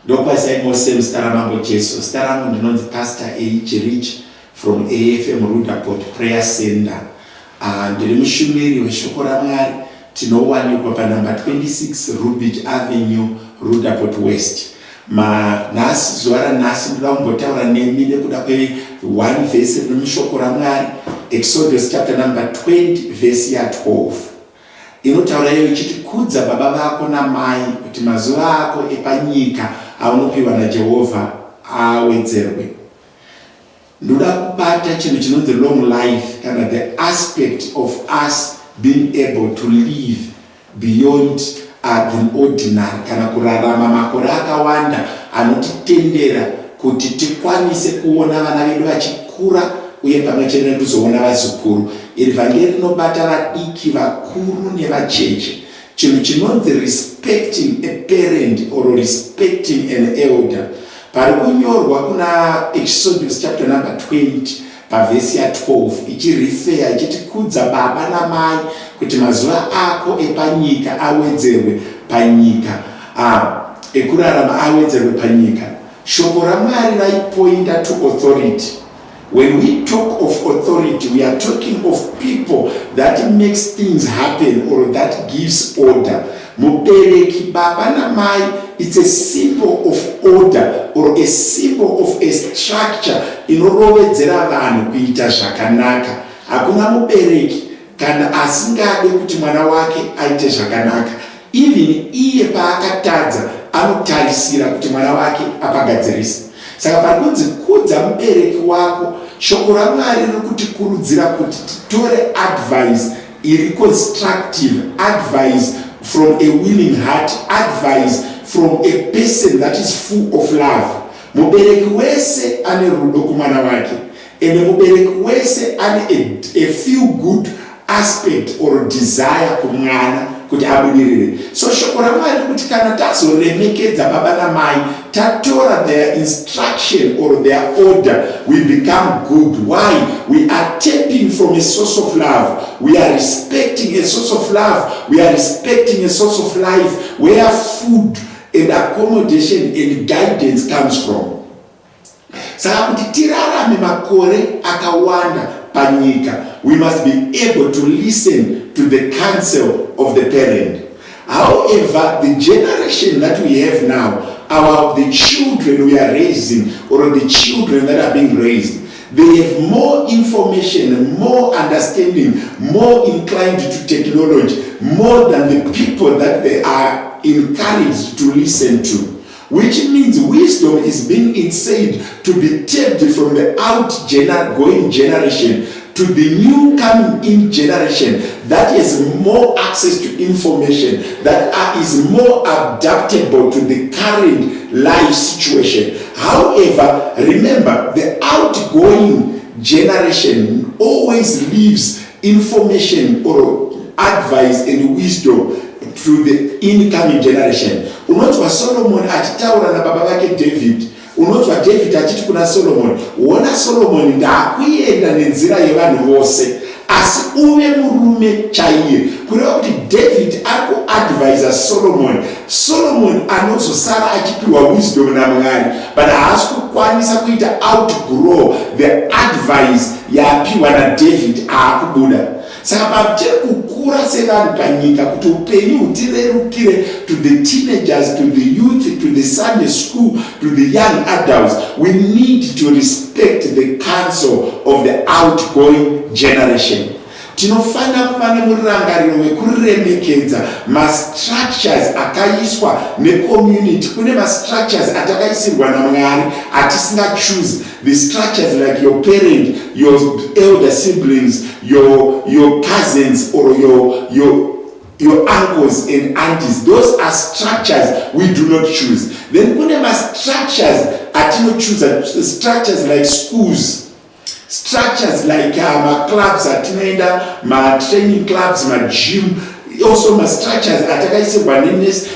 ndokwasaimo same staramango Jesu staramango ndinonzi Pastor A.H. Rich from AFM Rudaport Prayer Center. Ndiri mushumiri weshoko raMwari. Tinowanikwa panumber 26 Rubich Avenue Rudaport West. Nhasi zuva ranhasi ndoda kumbotaura nemi nekuda kwe1 verse remushoko raMwari, Exodus chapter number 20 verse ya 12. Inotaura iyo ichiti kudza baba vako namai kuti mazuva ako epanyika aunopiwa naJehovha awedzerwe. Ndoda kubata chinhu chinonzi long life kana the aspect of us being able to live beyond the ordinary, kana kurarama makore akawanda anotitendera kuti tikwanise kuona vana vedu vachikura uye pamwe chete nekuzoona vazukuru. Iri vhangeri rinobata vadiki, vakuru nevacheche. Chinhu chinonzi respecting a parent or respecting an elder pari kunyorwa kuna Exodus chapter number 20 pavhesi ya 12 ichirifeya ichiti kudza baba namai kuti mazuva ako epanyika awedzerwe panyika, ekurarama awedzerwe panyika. Shoko raMwari raipointa to authority. When we talk of authority, we are talking of people that makes things happen or that gives order. Mubereki baba namai, it's a symbol of order or a symbol of a structure inorovedzera vanhu kuita zvakanaka. Hakuna mubereki kana asingade kuti mwana wake aite zvakanaka. Even iye paakatadza anotarisira kuti mwana wake apagadzirisa. Saka parikunzi kudza mubereki wako, shoko raMwari riri kutikurudzira kuti titore advice iri constructive, advice from a willing heart, advice from a person that is full of love. Mubereki wese ane rudo kumwana wake, ene mubereki wese ane a feel good aspect or desire kumwana kuti abudirire. So shoko raMwari kuti kana tazoremekedza baba namai, tatora their instruction or their order, we become good. Why? We are tapping from a source of love. We are respecting a source of love. We are respecting a source of life where food and accommodation and guidance comes from. Saka kuti tirarame makore akawanda panyika, we must be able to listen to the counsel of the parent. However, the generation that we have now, the children we are raising or the children that are being raised, they have more information, more understanding, more inclined to technology, more than the people that they are encouraged to listen to. Which means wisdom is being instilled to be tapped from the outgoing generation to the new coming in generation that has more access to information, that is more adaptable to the current life situation. However, remember, the outgoing generation always leaves information or advice and wisdom to the incoming generation. Unotwa Solomon achitaura na baba vake David. Unotwa David achiti kuna Solomon, wona Solomon ndakuenda nenzira yevanhu vose, asi uve murume chaiye. Kureva kuti David aku advisor Solomon anozosara achipiwa wisdom naMwari, but haasi kukwanisa kuita outgrow the advice yapiwa naDavid akubuda. Saka patiri kukura sevanhu panyika kuti upenyu hutirerukire to the teenagers, to the youth, to the Sunday school, to the young adults, we need to respect the counsel of the outgoing generation. Tinofanira kuva nemurangariro wekuremekedza ma-structures akaiswa ne-community. Kune ma-structures atakaisirwa naMwari atisingachoose. The structures like your parent, your elder siblings, your cousins or your uncles and aunties. Those are structures we do not choose. Then kune ma-structures atinochoose, structures like schools. Structures like clubs, training clubs, gym, also structures atakaisirwa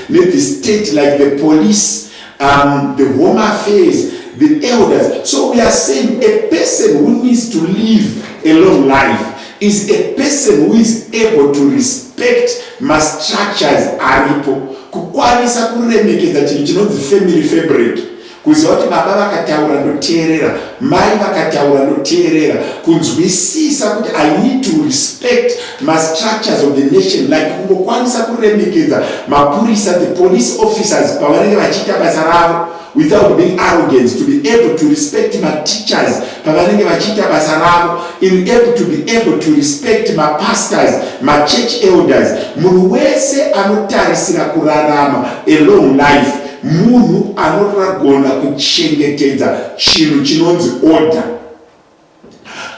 the state like the police, the home affairs, the elders. So we are saying a person who needs to live a long life is a person who is able to respect structures aripo. kukwanisa kuremekedza chinhu chinonzi family fabric, kuziva kuti baba vakataura ndoteerera, mai vakataura ndoteerera, kunzwisisa kuti I need to respect my structures of the nation, like kungokwanisa kuremekedza mapurisa, the police officers pavanenge vachiita basa ravo without being arrogant, to be able to respect my teachers pavanenge vachiita basa ravo, to be able to respect my pastors, my church elders. Munhu wese anotarisira kurarama a long life, munhu anogona kuchengetedza chinhu chinonzi order.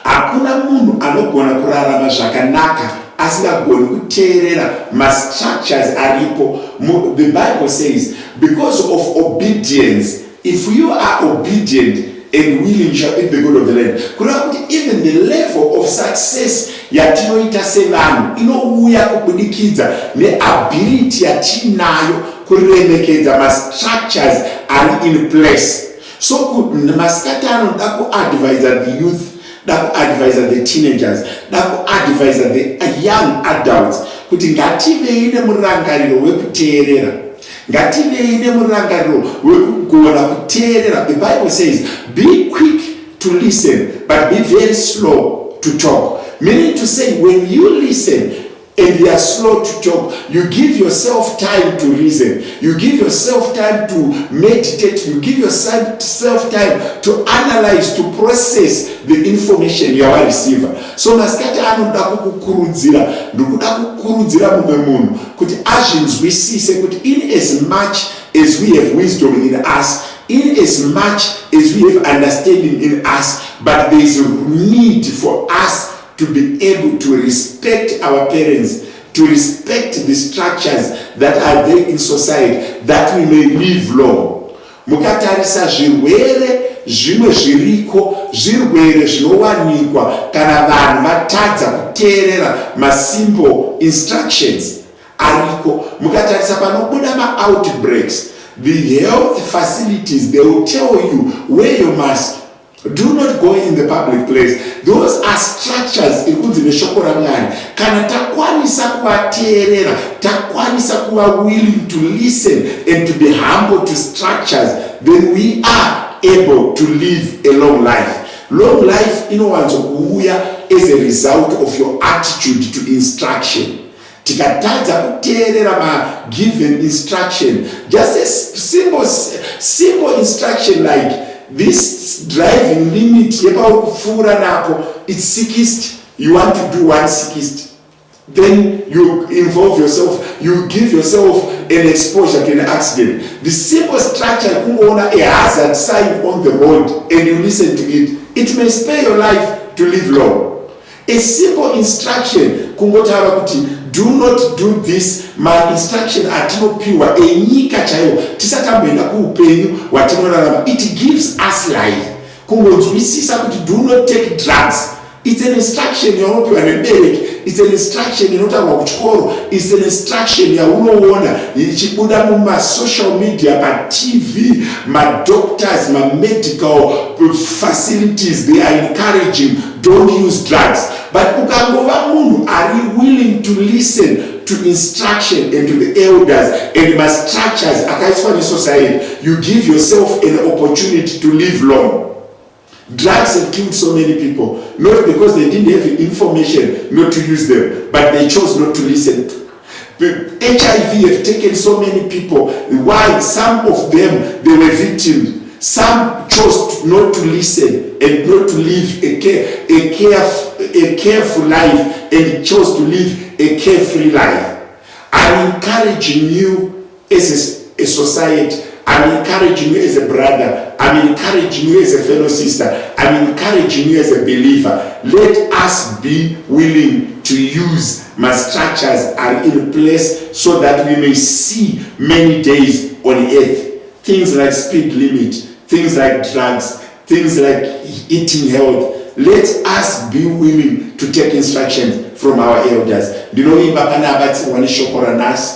Hakuna munhu anogona kurarama zvakanaka asingagoni kuteerera ma-structures aripo. The Bible says, because of obedience, if you are obedient and willing, shall eat the good of the land. Kurati even the level of success yatinoita sevanhu inouya kubudikidza neability yatinayo kuremekedza ma-structures are in place. So masikati anoda kuadvisa the youth, da kuadvisa the teenagers, da kuadvisa the young adults kuti ngativei nemurangariro wekuteerera, ngativei nemurangariro wekugona kuteerera. The Bible says, be quick to listen but be very slow to talk, meaning to say when you listen and you are slow to talk, you give yourself time to reason, you give yourself time to meditate, you give yourself time to analyze, to process the information you are receiving. So masikati anoda kukurudzira, ndokuda kukurudzira mumwe munhu kuti azvinzwisise kuti in as much as we have wisdom in us, in as much as we have understanding in us, but there is a need for us to be able to respect our parents, to respect the structures that are there in society, that we may live long. Mukatarisa zvirwere zvimwe zviriko, zvirwere zvinowanikwa kana vanhu vatadza kuteerera ma-simple instructions ariko. Mukatarisa panobuda ma-outbreaks, the health facilities, they will tell you wear your mask, do not go in the public place. Those are structures ikunzi neshoko raMwari. Kana takwanisa kuvateerera, takwanisa kuva willing to listen and to be humble to structures, then we are able to live a long life. Long life inowanzo kuuya as a result of your attitude to instruction. Tikatadza kuteerera ma given instruction, just a simple instruction like this driving limit yepakupfuura napo, it's 60, you want to do 160, then you involve yourself, you give yourself an exposure to an accident. The simple structure, kungoona a hazard sign on the road and you listen to it, it may spare your life to live long. A simple instruction, kungotaura kuti do not do this, my instruction atinopiwa enyika chaiyo tisatamboenda kuupenyu watinorarama, it gives us life. Kungonzwisisa kuti do not take drugs, it's an instruction yaunopiwa nebereki, it's an instruction inotaurwa kuchikoro, it's an instruction yaunoona ichibuda muma-social media, pa-TV, ma-doctors, ma-medical facilities, they are encouraging, don't use drugs. But ukangova munhu are willing to listen to instruction and to the elders and my structures akaiswa nesociety, you give yourself an opportunity to live long. Drugs have killed so many people, not because they didn't have information not to use them, but they chose not to listen. The HIV have taken so many people. Why? Some of them, they were victims. Some chose not to listen and not to live a careful life and chose to live a carefree life. I'm encouraging you as a society, I'm encouraging you as a brother, I'm encouraging you as a fellow sister, I'm encouraging you as a believer. Let us be willing to use my structures are in place so that we may see many days on earth. Things like speed limit, things like drugs, things like eating health. Let us be willing to take instructions from our elders. Ndinoimba pana abati wanishokora nasi.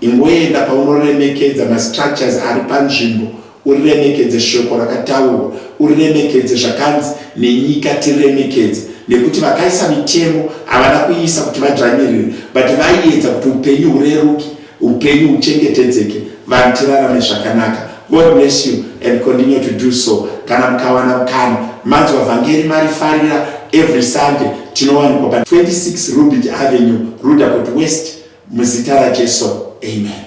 Ingoenda paunoremekedza ma-structures ari panzvimbo, uremekedze shoko rakataurwa, uremekedze zvakanzi nenyika tiremekedze. Nekuti vakaisa mitemo havana kuisa kuti vadzvanyirirwe, but vaiedza kuti upenyu hureruke, upenyu uchengetedzeke, vanhu tirarame zvakanaka. God bless you and continue to do so. Kana mukawana mukana manzwa vhangeri marifarira every Sunday, tinowanikwa pa 26 Rubit Avenue, Rudaport West, muzita raJesu. Amen.